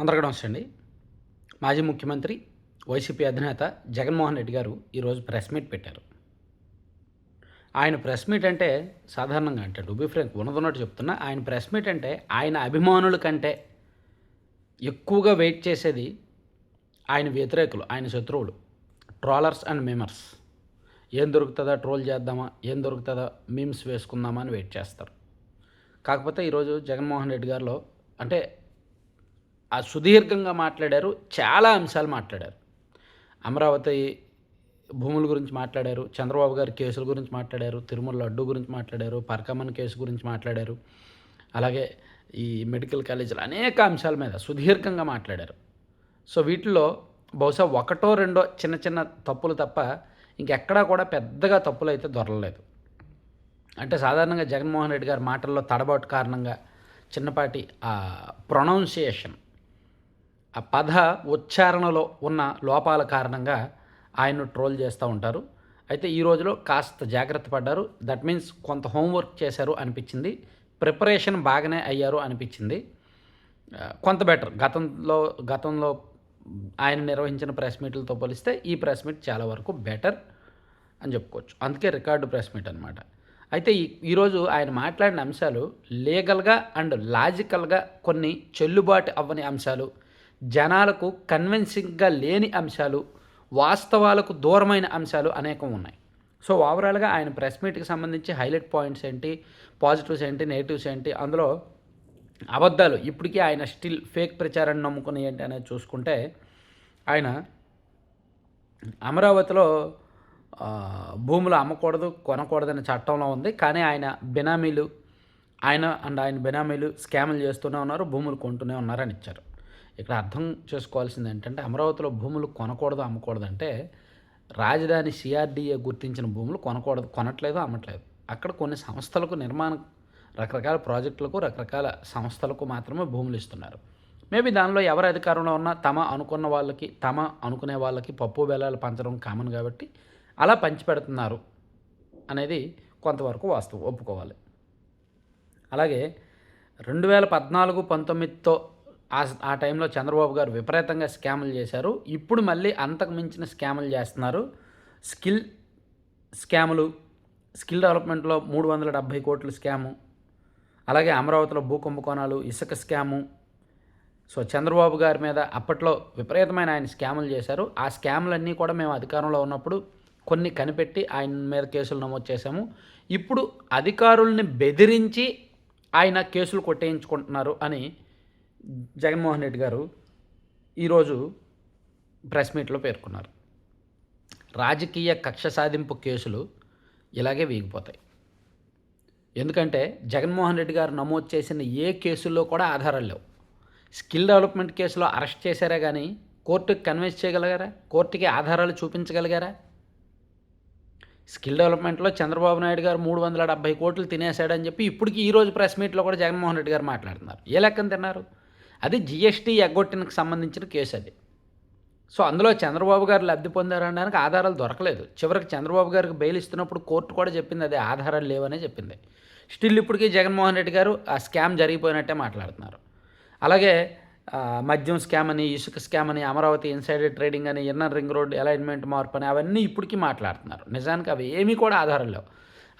అందరికీ నమస్తే అండి. మాజీ ముఖ్యమంత్రి, వైసీపీ అధినేత జగన్మోహన్ రెడ్డి గారు ఈరోజు ప్రెస్ మీట్ పెట్టారు. ఆయన ప్రెస్ మీట్ అంటే సాధారణంగా అంటే టు బీ ఫ్రాంక్ ఉన్నదన్నట్టు చెప్తున్నా. ఆయన ప్రెస్ మీట్ అంటే ఆయన అభిమానుల కంటే ఎక్కువగా వెయిట్ చేసేది ఆయన వ్యతిరేకులు, ఆయన శత్రువులు, ట్రోలర్స్ అండ్ మీమర్స్. ఏం దొరుకుతుందా ట్రోల్ చేద్దామా, ఏం దొరుకుతుందా మీమ్స్ వేసుకుందామా అని వెయిట్ చేస్తారు. కాకపోతే ఈరోజు జగన్మోహన్ రెడ్డి గారిలో అంటే సుదీర్ఘంగా మాట్లాడారు. చాలా అంశాలు మాట్లాడారు. అమరావతి భూముల గురించి మాట్లాడారు. చంద్రబాబు గారి కేసుల గురించి మాట్లాడారు. తిరుమల లడ్డు గురించి మాట్లాడారు. పరకమన్ కేసు గురించి మాట్లాడారు. అలాగే ఈ మెడికల్ కాలేజీలు అనేక అంశాల మీద సుదీర్ఘంగా మాట్లాడారు. సో వీటిల్లో బహుశా ఒకటో రెండో చిన్న చిన్న తప్పులు తప్ప ఇంకెక్కడా కూడా పెద్దగా తప్పులు అయితే దొరలలేదు. అంటే సాధారణంగా జగన్మోహన్ రెడ్డి గారి మాటల్లో తడబాటు కారణంగా చిన్నపాటి ప్రొనౌన్సియేషన్, ఆ పద ఉచ్చారణలో ఉన్న లోపాల కారణంగా ఆయన్ను ట్రోల్ చేస్తూ ఉంటారు. అయితే ఈ రోజులో కాస్త జాగ్రత్త పడ్డారు. దట్ మీన్స్ కొంత హోంవర్క్ చేశారు అనిపించింది. ప్రిపరేషన్ బాగానే అయ్యారు అనిపించింది. కొంత బెటర్ గతంలో ఆయన నిర్వహించిన ప్రెస్ మీట్లతో పోలిస్తే ఈ ప్రెస్ మీట్ చాలా వరకు బెటర్ అని చెప్పుకోవచ్చు. అందుకే రికార్డు ప్రెస్ మీట్ అనమాట. అయితే ఈరోజు ఆయన మాట్లాడిన అంశాలు లీగల్గా అండ్ లాజికల్గా కొన్ని చెల్లుబాటు అవ్వని అంశాలు, జనాలకు కన్విన్సింగ్గా లేని అంశాలు, వాస్తవాలకు దూరమైన అంశాలు అనేకం ఉన్నాయి. సో ఓవరాల్గా ఆయన ప్రెస్ మీట్కి సంబంధించి హైలైట్ పాయింట్స్ ఏంటి, పాజిటివ్స్ ఏంటి, నెగిటివ్స్ ఏంటి, అందులో అబద్ధాలు ఇప్పటికీ ఆయన స్టిల్ ఫేక్ ప్రచారాన్ని నమ్ముకుని ఏంటి అనేది చూసుకుంటే, ఆయన అమరావతిలో భూములు అమ్మకూడదు, కొనకూడదనే చట్టంలో ఉంది. కానీ ఆయన బెనామీలు స్కాములు చేస్తూనే ఉన్నారు, భూములు కొంటూనే ఉన్నారని ఇచ్చారు. ఇక్కడ అర్థం చేసుకోవాల్సింది ఏంటంటే, అమరావతిలో భూములు కొనకూడదు, అమ్మకూడదు అంటే రాజధాని సిఆర్డీఏ గుర్తించిన భూములు కొనట్లేదు, అమ్మట్లేదు. అక్కడ కొన్ని సంస్థలకు రకరకాల ప్రాజెక్టులకు, రకరకాల సంస్థలకు మాత్రమే భూములు ఇస్తున్నారు. మేబీ దానిలో ఎవరు అధికారంలో ఉన్నా తమ అనుకునే వాళ్ళకి పప్పు బెల్లాలు పంచడం కామన్ కాబట్టి అలా పంచిపెడుతున్నారు అనేది కొంతవరకు వాస్తవం, ఒప్పుకోవాలి. అలాగే 2014-19తో ఆ టైంలో చంద్రబాబు గారు విపరీతంగా స్కాములు చేశారు. ఇప్పుడు మళ్ళీ అంతకు మించిన స్కాములు చేస్తున్నారు. స్కిల్ డెవలప్మెంట్లో 370 కోట్ల స్కాము, అలాగే అమరావతిలో భూ కుంభకోణాలు, ఇసుక స్కాము. సో చంద్రబాబు గారి మీద అప్పట్లో విపరీతమైన ఆయన స్కాములు చేశారు. ఆ స్కాములన్నీ కూడా మేము అధికారంలో ఉన్నప్పుడు కొన్ని కనిపెట్టి ఆయన మీద కేసులు నమోదు చేశాము. ఇప్పుడు అధికారుల్ని బెదిరించి ఆయన కేసులు కొట్టేయించుకుంటున్నారు అని జగన్మోహన్ రెడ్డి గారు ఈరోజు ప్రెస్ మీట్లో పేర్కొన్నారు. రాజకీయ కక్ష సాధింపు కేసులు ఇలాగే వీగిపోతాయి. ఎందుకంటే జగన్మోహన్ రెడ్డి గారు నమోదు చేసిన ఏ కేసుల్లో కూడా ఆధారాలు లేవు. స్కిల్ డెవలప్మెంట్ కేసులో అరెస్ట్ చేశారే కానీ కోర్టుకి కన్విన్స్ చేయగలిగారా? కోర్టుకి ఆధారాలు చూపించగలిగారా? స్కిల్ డెవలప్మెంట్లో చంద్రబాబు నాయుడు గారు 370 కోట్లు తినేశాడని చెప్పి ఇప్పటికి ఈరోజు ప్రెస్ మీట్లో కూడా జగన్మోహన్ రెడ్డి గారు మాట్లాడుతున్నారు. ఏ లెక్కన తిన్నారు? అది జిఎస్టీ ఎగ్గొట్టినకు సంబంధించిన కేసు అది. సో అందులో చంద్రబాబు గారు లబ్ధి పొందారనడానికి ఆధారాలు దొరకలేదు. చివరికి చంద్రబాబు గారికి బెయిల్ ఇస్తున్నప్పుడు కోర్టు కూడా చెప్పింది అదే, ఆధారాలు లేవనే చెప్పింది. స్టిల్ ఇప్పటికీ జగన్మోహన్ రెడ్డి గారు ఆ స్కామ్ జరిగిపోయినట్టే మాట్లాడుతున్నారు. అలాగే మద్యం స్కామ్ అని, ఇసుక స్కామ్ అని, అమరావతి ఇన్సైడర్ ట్రేడింగ్ అని, ఇన్నర్ రింగ్ రోడ్ అలైన్మెంట్ మార్పు అని అవన్నీ ఇప్పటికీ మాట్లాడుతున్నారు. నిజానికి అవి ఏమీ కూడా ఆధారాలు లేవు.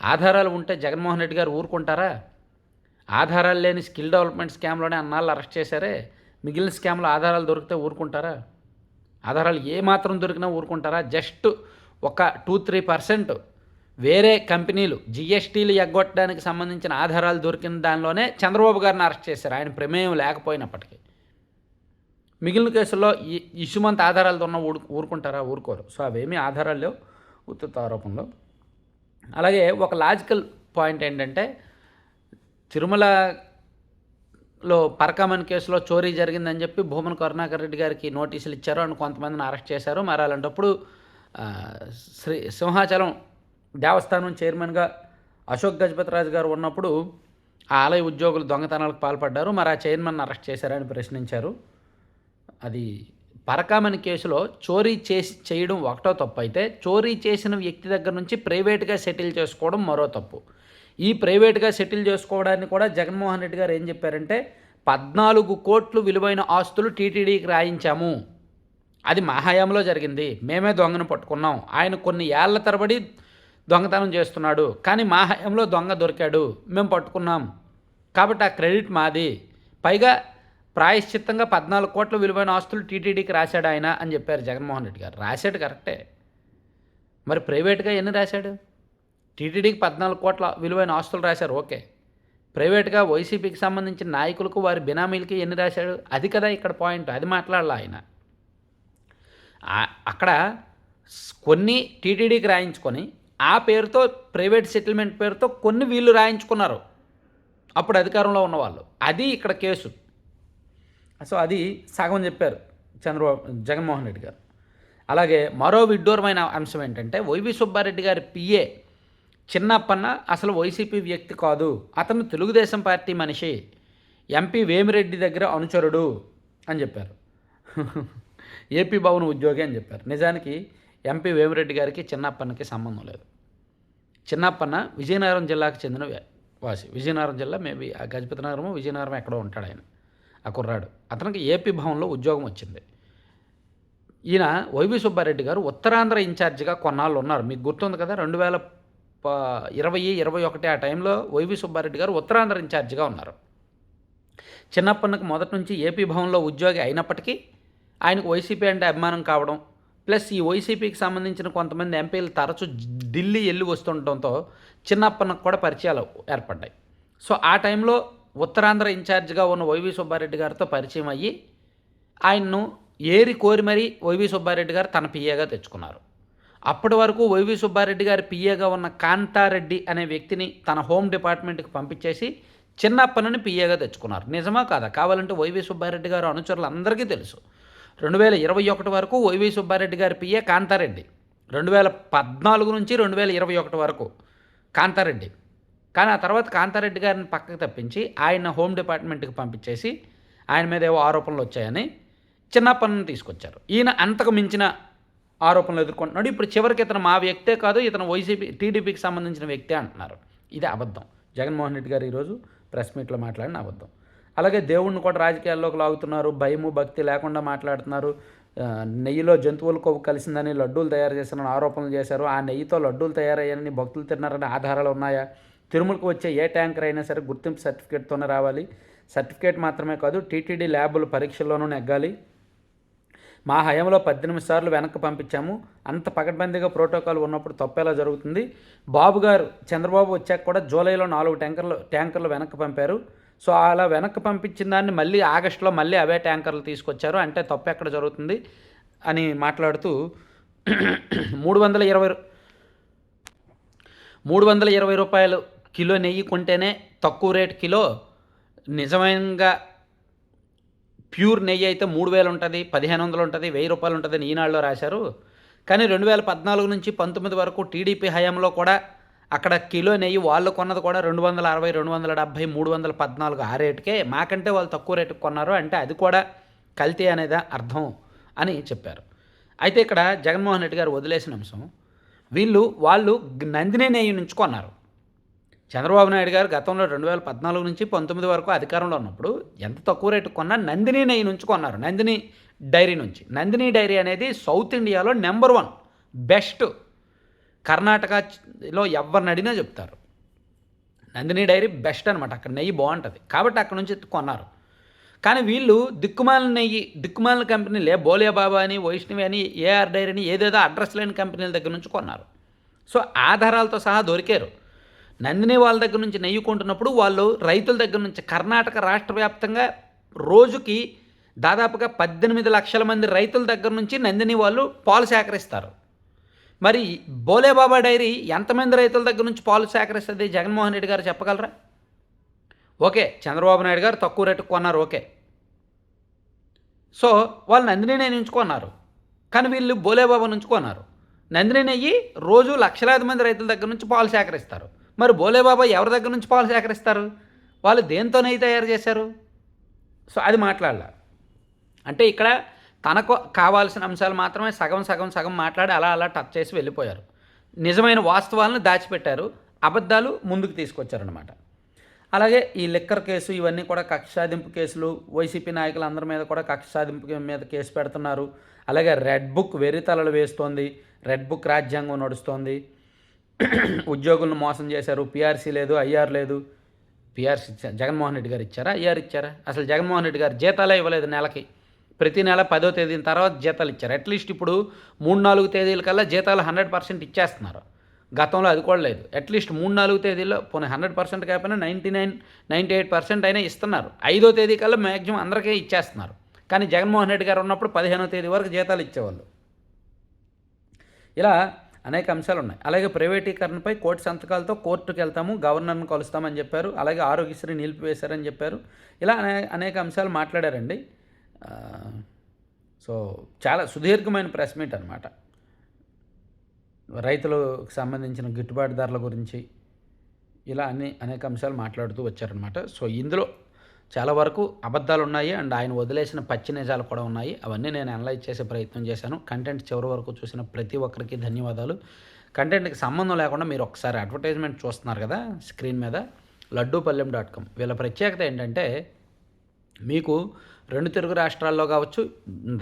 ఆధారాలు ఉంటే జగన్మోహన్ రెడ్డి గారు ఊరుకుంటారా? ఆధారాలు లేని స్కిల్ డెవలప్మెంట్ స్కామ్లోనే అన్నాళ్ళు అరెస్ట్ చేశారే, మిగిలిన స్కామ్లో ఆధారాలు దొరికితే ఊరుకుంటారా? ఆధారాలు ఏమాత్రం దొరికినా ఊరుకుంటారా? జస్ట్ ఒక 2-3% వేరే కంపెనీలు జిఎస్టీలు ఎగ్గొట్టడానికి సంబంధించిన ఆధారాలు దొరికిన దానిలోనే చంద్రబాబు గారిని అరెస్ట్ చేశారు, ఆయన ప్రమేయం లేకపోయినప్పటికీ. మిగిలిన కేసుల్లో ఇసుమంత ఆధారాలతో ఉన్న ఊరుకుంటారా? ఊరుకోరు. సో అవేమీ ఆధారాలు లేవు, ఉత్తుత్త ఆరోపణలు. అలాగే ఒక లాజికల్ పాయింట్ ఏంటంటే, తిరుమలలో పరకమన్ కేసులో చోరీ జరిగిందని చెప్పి భూమన కరుణాకర్ రెడ్డి గారికి నోటీసులు ఇచ్చారు అని కొంతమందిని అరెస్ట్ చేశారు. మరి అలాంటప్పుడు సింహాచలం దేవస్థానం చైర్మన్గా అశోక్ గజపతిరాజు గారు ఉన్నప్పుడు ఆ ఆలయ ఉద్యోగులు దొంగతనాలకు పాల్పడ్డారు. మరి ఆ చైర్మన్ అరెస్ట్ చేశారని ప్రశ్నించారు. అది పరకామన్ కేసులో చోరీ చేయడం ఒకటో తప్పు అయితే, చోరీ చేసిన వ్యక్తి దగ్గర నుంచి ప్రైవేట్గా సెటిల్ చేసుకోవడం మరో తప్పు. ఈ ప్రైవేట్గా సెటిల్ చేసుకోవడాన్ని కూడా జగన్మోహన్ రెడ్డి గారు ఏం చెప్పారంటే, 14 కోట్లు విలువైన ఆస్తులు టీటీడీకి రాయించాము. అది మా హయాంలో జరిగింది. మేమే దొంగను పట్టుకున్నాం. ఆయన కొన్ని ఏళ్ల తరబడి దొంగతనం చేస్తున్నాడు. కానీ మా హయాంలో దొంగ దొరికాడు. మేము పట్టుకున్నాం. కాబట్టి ఆ క్రెడిట్ మాది. పైగా ప్రాయశ్చిత్తంగా 14 కోట్ల విలువైన ఆస్తులు టీటీడీకి రాశాడు ఆయన అని చెప్పారు జగన్మోహన్ రెడ్డి గారు. రాశాడు కరెక్టే. మరి ప్రైవేట్గా ఎన్ని రాశాడు? టీటీడీకి 14 కోట్ల విలువైన ఆస్తులు రాశారు, ఓకే. ప్రైవేట్గా వైసీపీకి సంబంధించిన నాయకులకు వారి బినామీలకి ఎన్ని రాశాడు? అది కదా ఇక్కడ పాయింట్. అది మాట్లాడాల ఆయన. అక్కడ కొన్ని టీటీడీకి రాయించుకొని ఆ పేరుతో ప్రైవేట్ సెటిల్మెంట్ పేరుతో కొన్ని వీళ్ళు రాయించుకున్నారు అప్పుడు అధికారంలో ఉన్నవాళ్ళు. అది ఇక్కడ కేసు. సో అది సగం చెప్పారు జగన్మోహన్ రెడ్డి గారు. అలాగే మరో విడ్డూరమైన అంశం ఏంటంటే వైవి సుబ్బారెడ్డి గారి పిఏ చిన్నప్పన్న అసలు వైసీపీ వ్యక్తి కాదు, అతను తెలుగుదేశం పార్టీ మనిషి, ఎంపీ వేమిరెడ్డి దగ్గర అనుచరుడు అని చెప్పారు. ఏపీ భవన్ ఉద్యోగి అని చెప్పారు. నిజానికి ఎంపీ వేమిరెడ్డి గారికి చిన్నప్పన్నకి సంబంధం లేదు. చిన్నప్పన్న విజయనగరం జిల్లాకు చెందిన వాసి. విజయనగరం జిల్లా మేబీ ఆ గజపతి నగరము విజయనగరం ఎక్కడో ఉంటాడు ఆయన, ఆ కుర్రాడు. అతనికి ఏపీ భవన్లో ఉద్యోగం వచ్చింది. ఈయన వైవి సుబ్బారెడ్డి గారు ఉత్తరాంధ్ర ఇన్ఛార్జిగా కొన్నాళ్ళు ఉన్నారు. మీకు గుర్తుంది కదా, 2020-21 ఆ టైంలో వైవి సుబ్బారెడ్డి గారు ఉత్తరాంధ్ర ఇన్ఛార్జిగా ఉన్నారు. చిన్నప్పటికి మొదటి నుంచి ఏపీ భవన్లో ఉద్యోగి అయినప్పటికీ ఆయనకు వైసీపీ అంటే అభిమానం కావడం, ప్లస్ ఈ వైసీపీకి సంబంధించిన కొంతమంది ఎంపీలు తరచూ ఢిల్లీ వెళ్ళి వస్తుండటంతో చిన్నప్పటికి కూడా పరిచయాలు ఏర్పడ్డాయి. సో ఆ టైంలో ఉత్తరాంధ్ర ఇన్ఛార్జిగా ఉన్న వైవి సుబ్బారెడ్డి గారితో పరిచయం అయ్యి ఆయన్ను ఏరి కోరి మరీ వైవి సుబ్బారెడ్డి గారు తన పిఏగా తెచ్చుకున్నారు. అప్పటి వరకు వైవి సుబ్బారెడ్డి గారి పిఏగా ఉన్న కాంతారెడ్డి అనే వ్యక్తిని తన హోమ్ డిపార్ట్మెంట్కి పంపించేసి చిన్నప్పని పిఏగా తెచ్చుకున్నారు. నిజమా కాదా? కావాలంటే వైవి సుబ్బారెడ్డి గారు అనుచరులు అందరికీ తెలుసు. 2021 వరకు వైవి సుబ్బారెడ్డి గారి పిఏ కాంతారెడ్డి, 2014 నుంచి 2021 వరకు కాంతారెడ్డి. కానీ ఆ తర్వాత కాంతారెడ్డి గారిని పక్కకు తప్పించి ఆయన హోమ్ డిపార్ట్మెంట్కి పంపించేసి ఆయన మీద ఏవో ఆరోపణలు వచ్చాయని చిన్నప్పని తీసుకొచ్చారు. ఈయన అంతకు మించిన ఆరోపణలు ఎదుర్కొంటున్నాడు. ఇప్పుడు చివరికి ఇతను మా వ్యక్తే కాదు, ఇతను వైసీపీ టీడీపీకి సంబంధించిన వ్యక్తే అంటున్నారు. ఇది అబద్ధం. జగన్మోహన్ రెడ్డి గారు ఈరోజు ప్రెస్ మీట్లో మాట్లాడిన అబద్ధం. అలాగే దేవుడిని కూడా రాజకీయాల్లోకి లాగుతున్నారు, భయము భక్తి లేకుండా మాట్లాడుతున్నారు. నెయ్యిలో జంతువుల కొవ్వు కలిసిందని లడ్డూలు తయారు చేస్తారని ఆరోపణలు చేశారు. ఆ నెయ్యితో లడ్డూలు తయారయ్యాయని భక్తులు తిన్నారని ఆధారాలు ఉన్నాయా? తిరుమలకు వచ్చే ఏ ట్యాంకర్ అయినా సరే గుర్తింపు సర్టిఫికేట్తోనే రావాలి. సర్టిఫికేట్ మాత్రమే కాదు, టీటీడీ ల్యాబుల పరీక్షల్లోనూ నెగ్గాలి. మా హయాంలో 18 సార్లు వెనక్కి పంపించాము. అంత పకడ్బందీగా ప్రోటోకాల్ ఉన్నప్పుడు తప్పేలా జరుగుతుంది. బాబు గారు చంద్రబాబు వచ్చాక కూడా జూలైలో 4 ట్యాంకర్లు వెనక్కి పంపారు. సో అలా వెనక్కి పంపించిన దాన్ని మళ్ళీ ఆగస్టులో మళ్ళీ అవే ట్యాంకర్లు తీసుకొచ్చారు. అంటే తప్పు ఎక్కడ జరుగుతుంది అని మాట్లాడుతూ 320 రూపాయలు కిలో నెయ్యి కొంటేనే తక్కువ రేటు కిలో, నిజంగా ప్యూర్ నెయ్యి అయితే 3000 ఉంటుంది, 1500 ఉంటుంది, 1000 రూపాయలు ఉంటుంది అని ఈనాడులో రాశారు. కానీ 2014 నుంచి 19 వరకు టీడీపీ హయాంలో కూడా అక్కడ కిలో నెయ్యి వాళ్ళు కొన్నది కూడా 260, 270, 314 ఆ రేటుకే. మాకంటే వాళ్ళు తక్కువ రేటుకు కొన్నారు. అంటే అది కూడా కల్తీ అనేది అర్థం అని చెప్పారు. అయితే ఇక్కడ జగన్మోహన్ రెడ్డి గారు వదిలేసిన అంశం, వాళ్ళు నందిని నెయ్యి నుంచి కొన్నారు. చంద్రబాబు నాయుడు గారు గతంలో 2014 నుంచి 19 వరకు అధికారంలో ఉన్నప్పుడు ఎంత తక్కువ రేటు కొన్నా నందిని నెయ్యి నుంచి కొన్నారు, నందిని డైరీ నుంచి. నందిని డైరీ అనేది సౌత్ ఇండియాలో నెంబర్ 1 బెస్ట్. కర్ణాటకలో ఎవరిని అడిగినా చెప్తారు నందిని డైరీ బెస్ట్ అనమాట. అక్కడ నెయ్యి బాగుంటుంది కాబట్టి అక్కడ నుంచి కొన్నారు. కానీ వీళ్ళు దిక్కుమాలిన కంపెనీలే బోలే బాబా అని, వైష్ణవి అని, ఏఆర్ డైరీ అని ఏదేదో అడ్రస్ లేని కంపెనీల దగ్గర నుంచి కొన్నారు. సో ఆధారాలతో సహా దొరికారు. నందిని వాళ్ళ దగ్గర నుంచి నెయ్యి కొంటున్నప్పుడు వాళ్ళు రైతుల దగ్గర నుంచి కర్ణాటక రాష్ట్ర వ్యాప్తంగా రోజుకి దాదాపుగా 18 లక్షల మంది రైతుల దగ్గర నుంచి నందిని వాళ్ళు పాలు సేకరిస్తారు. మరి బోలేబాబా డైరీ ఎంతమంది రైతుల దగ్గర నుంచి పాలు సేకరిస్తుంది జగన్మోహన్ రెడ్డి గారు చెప్పగలరా? ఓకే, చంద్రబాబు నాయుడు గారు తక్కువ రేటుకు కొన్నారు, ఓకే. సో వాళ్ళు నందిని నెయ్యి నుంచి కొన్నారు. కానీ వీళ్ళు బోలేబాబా నుంచి కొన్నారు. నందిని నెయ్యి రోజు లక్షలాది మంది రైతుల దగ్గర నుంచి పాలు సేకరిస్తారు. మరి బోలేబాబా ఎవరి దగ్గర నుంచి పాలు సేకరిస్తారు? వాళ్ళు దేంతో నెయ్యి తయారు చేశారు? సో అది మాట్లాడాలి. అంటే ఇక్కడ తనకు కావాల్సిన అంశాలు మాత్రమే సగం మాట్లాడి అలా టచ్ చేసి వెళ్ళిపోయారు. నిజమైన వాస్తవాలను దాచిపెట్టారు, అబద్ధాలు ముందుకు తీసుకొచ్చారనమాట. అలాగే ఈ లిక్కర్ కేసు ఇవన్నీ కూడా కక్ష సాధింపు కేసులు, వైసీపీ నాయకులందరి మీద కూడా కక్ష సాధింపు మీద కేసు పెడుతున్నారు. అలాగే రెడ్ బుక్ వెర్రితలలు వేస్తోంది, రెడ్ బుక్ రాజ్యాంగం నడుస్తోంది, ఉద్యోగులను మోసం చేశారు, పీఆర్సీ లేదు, ఐఆర్ లేదు. పీఆర్సీ జగన్మోహన్ రెడ్డి గారు ఇచ్చారా, ఐఆర్ ఇచ్చారా? అసలు జగన్మోహన్ రెడ్డి గారు జీతాలే ఇవ్వలేదు నెలకి. ప్రతి నెల 10వ తేదీన తర్వాత జీతాలు ఇచ్చారు. అట్లీస్ట్ ఇప్పుడు 3-4 తేదీల కల్లా జీతాలు 100% ఇచ్చేస్తున్నారు. గతంలో అది కూడా లేదు. అట్లీస్ట్ 3-4 తేదీల్లో పోనీ 100% కాకపోయినా 98% అయినా ఇస్తున్నారు. 5వ తేదీ కల్లా మ్యాక్సిమం అందరికీ ఇచ్చేస్తున్నారు. కానీ జగన్మోహన్ రెడ్డి గారు ఉన్నప్పుడు 15వ తేదీ వరకు జీతాలు ఇచ్చేవాళ్ళు. ఇలా అనేక అంశాలు ఉన్నాయి. అలాగే ప్రైవేటీకరణపై కోర్టు సంతకాలతో కోర్టుకు వెళ్తాము, గవర్నర్ను కలుస్తామని చెప్పారు. అలాగే ఆరోగ్యశ్రీ నిలిపివేశారని చెప్పారు. ఇలా అనేక అంశాలు మాట్లాడారండి. సో చాలా సుదీర్ఘమైన ప్రెస్ మీట్ అనమాట. రైతులకు సంబంధించిన గిట్టుబాటు ధరల గురించి ఇలా అనేక అంశాలు మాట్లాడుతూ వచ్చారనమాట. సో ఇందులో చాలా వరకు అబద్ధాలు ఉన్నాయి అండ్ ఆయన వదిలేసిన పచ్చి నిజాలు కూడా ఉన్నాయి. అవన్నీ నేను అనలైజ్ చేసే ప్రయత్నం చేశాను. కంటెంట్ చివరి వరకు చూసిన ప్రతి ఒక్కరికి ధన్యవాదాలు. కంటెంట్కి సంబంధం లేకుండా మీరు ఒకసారి అడ్వర్టైజ్మెంట్ చూస్తున్నారు కదా స్క్రీన్ మీద, లడ్డూపల్లెం.com. వీళ్ళ ప్రత్యేకత ఏంటంటే మీకు 2 తెలుగు రాష్ట్రాల్లో కావచ్చు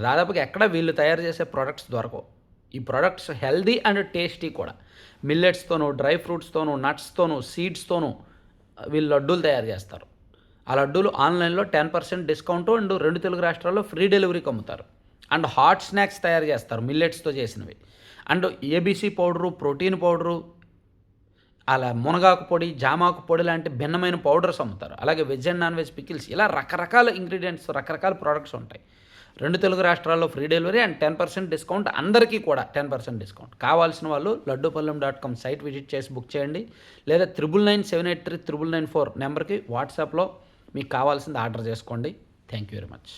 దాదాపుగా ఎక్కడ వీళ్ళు తయారు చేసే ప్రోడక్ట్స్ దొరకవు. ఈ ప్రోడక్ట్స్ హెల్దీ అండ్ టేస్టీ కూడా. మిల్లెట్స్తోనూ, డ్రై ఫ్రూట్స్తోనూ, నట్స్తోనూ, సీడ్స్తోనూ వీళ్ళు లడ్డూలు తయారు చేస్తారు. ఆ లడ్డూలు ఆన్లైన్లో 10% డిస్కౌంట్ అండ్ 2 తెలుగు రాష్ట్రాల్లో ఫ్రీ డెలివరీకి అమ్ముతారు. అండ్ హాట్ స్నాక్స్ తయారు చేస్తారు మిల్లెట్స్తో చేసినవి. And ABC powder, protein powder, అలా మునగాకు పొడి, జామాకు పొడి లాంటి భిన్నమైన పౌడర్స్ అమ్ముతారు. అలాగే veg and non veg pickles, ఇలా రకరకాల ఇంగ్రీడియంట్స్, రకరకాల ప్రోడక్ట్స్ ఉంటాయి. 2 తెలుగు రాష్ట్రాల్లో ఫ్రీ డెలివరీ అండ్ 10% డిస్కౌంట్, అందరికీ కూడా 10% డిస్కౌంట్. కావాల్సిన వాళ్ళు లడ్డూపల్లెం.com సైట్ విజిట్ చేసి బుక్ చేయండి. లేదా 9997839994 నెంబర్కి వాట్సాప్లో మీకు కావాల్సింది ఆర్డర్ చేసుకోండి. Thank you very much.